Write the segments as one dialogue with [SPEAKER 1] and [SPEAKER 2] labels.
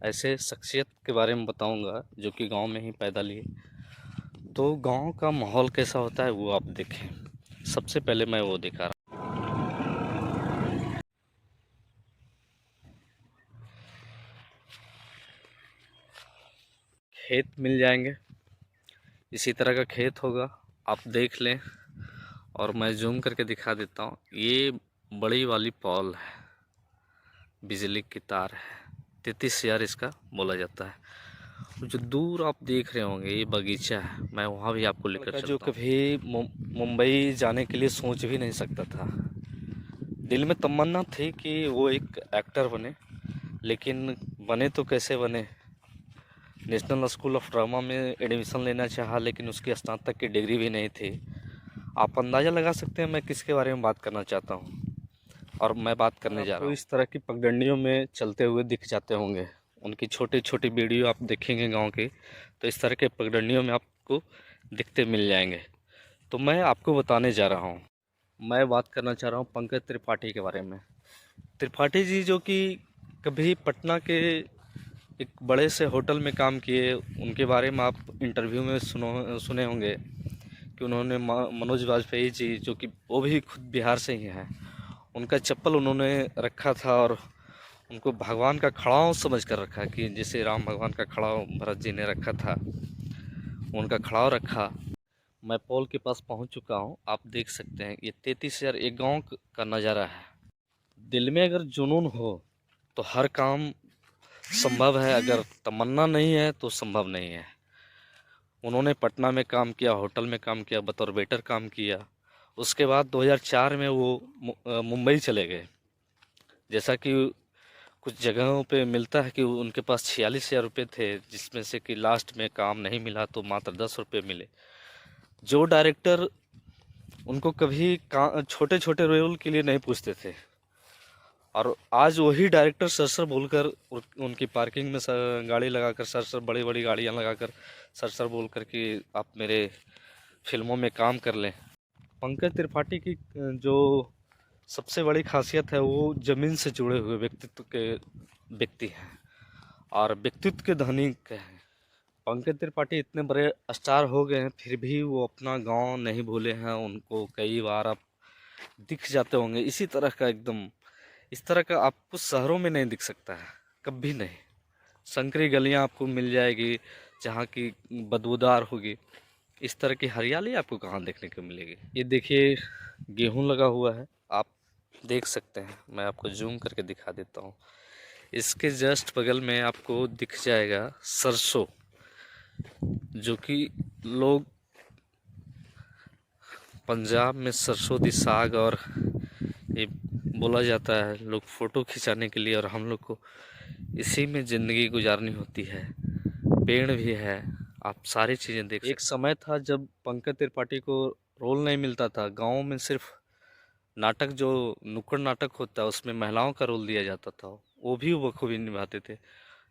[SPEAKER 1] ऐसे शख्सियत के बारे में बताऊंगा जो कि गांव में ही पैदा लिए। तो गांव का माहौल कैसा होता है वो आप देखें। सबसे पहले मैं वो दिखा रहा हूं। खेत मिल जाएंगे, इसी तरह का खेत होगा, आप देख लें। और मैं जूम करके दिखा देता हूँ। ये बड़ी वाली पॉल है, बिजली की तार है। 33,000 इसका बोला जाता है। जो दूर आप देख रहे होंगे ये बगीचा है, मैं वहाँ भी आपको लेकर चलता हूँ। जो कभी मुंबई जाने के लिए सोच भी नहीं सकता था, दिल में तमन्ना थी कि वो एक एक्टर बने, लेकिन बने तो कैसे बने। नेशनल स्कूल ऑफ ड्रामा में एडमिशन लेना चाहा, लेकिन उसकी स्नातक की डिग्री भी नहीं थी। आप अंदाज़ा लगा सकते हैं मैं किसके बारे में बात करना चाहता हूँ और मैं बात करने जा रहा हूँ। इस तरह की पगडंडियों में चलते हुए दिख जाते होंगे, उनकी छोटी छोटी वीडियो आप देखेंगे गांव की, तो इस तरह के पगडंडियों में आपको दिखते मिल जाएंगे। तो मैं आपको बताने जा रहा हूँ, मैं बात करना चाह रहा हूँ पंकज त्रिपाठी के बारे में। त्रिपाठी जी जो कि कभी पटना के एक बड़े से होटल में काम किए, उनके बारे में आप इंटरव्यू में सुने होंगे कि उन्होंने मनोज वाजपेयी जी, जो कि वो भी खुद बिहार से ही हैं, उनका चप्पल उन्होंने रखा था और उनको भगवान का खड़ाऊ समझ कर रखा, कि जैसे राम भगवान का खड़ाऊ भरत जी ने रखा था, उनका खड़ाऊ रखा। मैं पोल के पास पहुंच चुका हूं, आप देख सकते हैं ये 33,000 एक गांव का नज़ारा है। दिल में अगर जुनून हो तो हर काम संभव है, अगर तमन्ना नहीं है तो संभव नहीं है। उन्होंने पटना में काम किया, होटल में काम किया, बतौर वेटर काम किया। उसके बाद 2004 में वो मुंबई चले गए। जैसा कि कुछ जगहों पे मिलता है कि उनके पास 46,000 रुपये थे, जिसमें से कि लास्ट में काम नहीं मिला तो मात्र 10 रुपये मिले। जो डायरेक्टर उनको कभी छोटे छोटे रोल के लिए नहीं पूछते थे, और आज वही डायरेक्टर सर सर बोलकर उनकी पार्किंग में गाड़ी लगाकर, सर सर बड़ी बड़ी गाड़ियां लगाकर सर सर बोलकर कि आप मेरे फिल्मों में काम कर लें। पंकज त्रिपाठी की जो सबसे बड़ी खासियत है, वो ज़मीन से जुड़े हुए व्यक्तित्व के व्यक्ति हैं और व्यक्तित्व के धनिक हैं। पंकज त्रिपाठी इतने बड़े स्टार हो गए हैं, फिर भी वो अपना गांव नहीं भूले हैं। उनको कई बार आप दिख जाते होंगे इसी तरह का, एकदम इस तरह का आपको शहरों में नहीं दिख सकता है, कभी नहीं। संकरी गलियां आपको मिल जाएगी जहाँ की बदबूदार होगी, इस तरह की हरियाली आपको कहाँ देखने को मिलेगी। ये देखिए गेहूं लगा हुआ है, आप देख सकते हैं। मैं आपको जूम करके दिखा देता हूँ। इसके जस्ट बगल में आपको दिख जाएगा सरसों, जो कि लोग पंजाब में सरसों दी साग, और ये बोला जाता है लोग फ़ोटो खिंचाने के लिए, और हम लोग को इसी में ज़िंदगी गुजारनी होती है। पेड़ भी है, आप सारी चीज़ें देख सकते। एक समय था जब पंकज त्रिपाठी को रोल नहीं मिलता था गांव में, सिर्फ नाटक जो नुक्कड़ नाटक होता है उसमें महिलाओं का रोल दिया जाता था, वो भी वो बखूबी निभाते थे।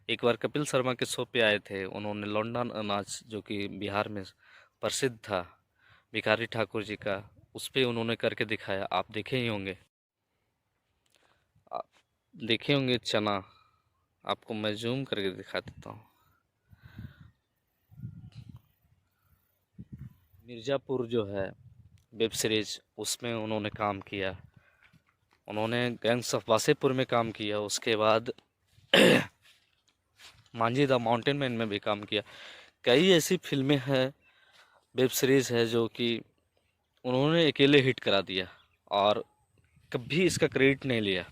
[SPEAKER 1] एक बार कपिल शर्मा के शो पे आए थे, उन्होंने लौंडा नाच, जो कि बिहार में प्रसिद्ध था भिखारी ठाकुर जी का, उस पे उन्होंने करके दिखाया, आप देखे ही होंगे। आप देखे होंगे चना, आपको मैं जूम करके दिखा देता हूँ। मिर्ज़ापुर जो है वेब सीरीज, उसमें उन्होंने काम किया। उन्होंने गैंग्स ऑफ वासेपुर में काम किया, उसके बाद मांझी द माउंटेन मैन में भी काम किया। कई ऐसी फिल्में हैं, वेब सीरीज़ है, जो कि उन्होंने अकेले हिट करा दिया और कभी इसका क्रेडिट नहीं लिया।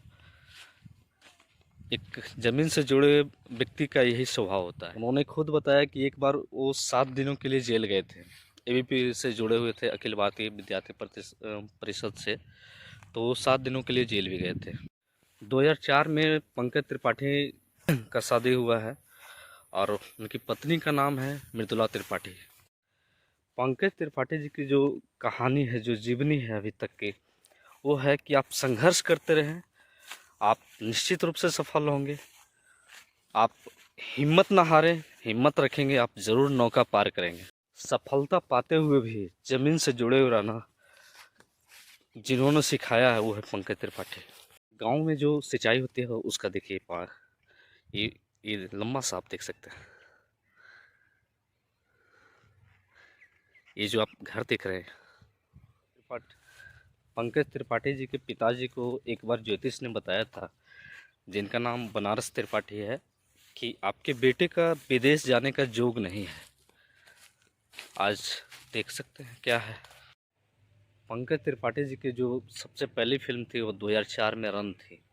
[SPEAKER 1] एक ज़मीन से जुड़े व्यक्ति का यही स्वभाव होता है। उन्होंने खुद बताया कि एक बार वो 7 दिनों के लिए जेल गए थे, एबीपी से जुड़े हुए थे, अखिल भारतीय विद्यार्थी परिषद से, तो वो 7 दिनों के लिए जेल भी गए थे। 2004 में पंकज त्रिपाठी का शादी हुआ है और उनकी पत्नी का नाम है मृदुला त्रिपाठी। पंकज त्रिपाठी जी की जो कहानी है, जो जीवनी है अभी तक की, वो है कि आप संघर्ष करते रहें, आप निश्चित रूप से सफल होंगे। आप हिम्मत ना हारें, हिम्मत रखेंगे आप ज़रूर नौका पार करेंगे। सफलता पाते हुए भी ज़मीन से जुड़े हुए रहना जिन्होंने सिखाया है, वो है पंकज त्रिपाठी। गांव में जो सिंचाई होती है उसका देखिए ये ये लंबा सा आप देख सकते हैं। ये जो आप घर देख रहे हैं, पंकज त्रिपाठी जी के पिताजी को एक बार ज्योतिष ने बताया था, जिनका नाम बनारस त्रिपाठी है, कि आपके बेटे का विदेश जाने का योग नहीं है। आज देख सकते हैं क्या है। पंकज त्रिपाठी जी की जो सबसे पहली फिल्म थी वो 2004 में रन थी।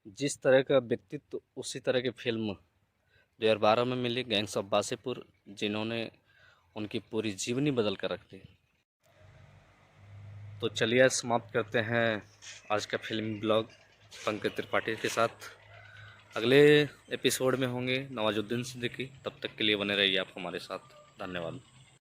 [SPEAKER 1] जिस तरह का व्यक्तित्व उसी तरह की फिल्म 2012 में मिली, गैंग्स ऑफ वासेपुर, जिन्होंने उनकी पूरी जीवनी बदल कर रख दी। तो चलिए समाप्त करते हैं आज का फिल्मी ब्लॉग पंकज त्रिपाठी के साथ। अगले एपिसोड में होंगे नवाजुद्दीन सिद्दीकी। तब तक के लिए बने रहिए आप हमारे साथ। धन्यवाद।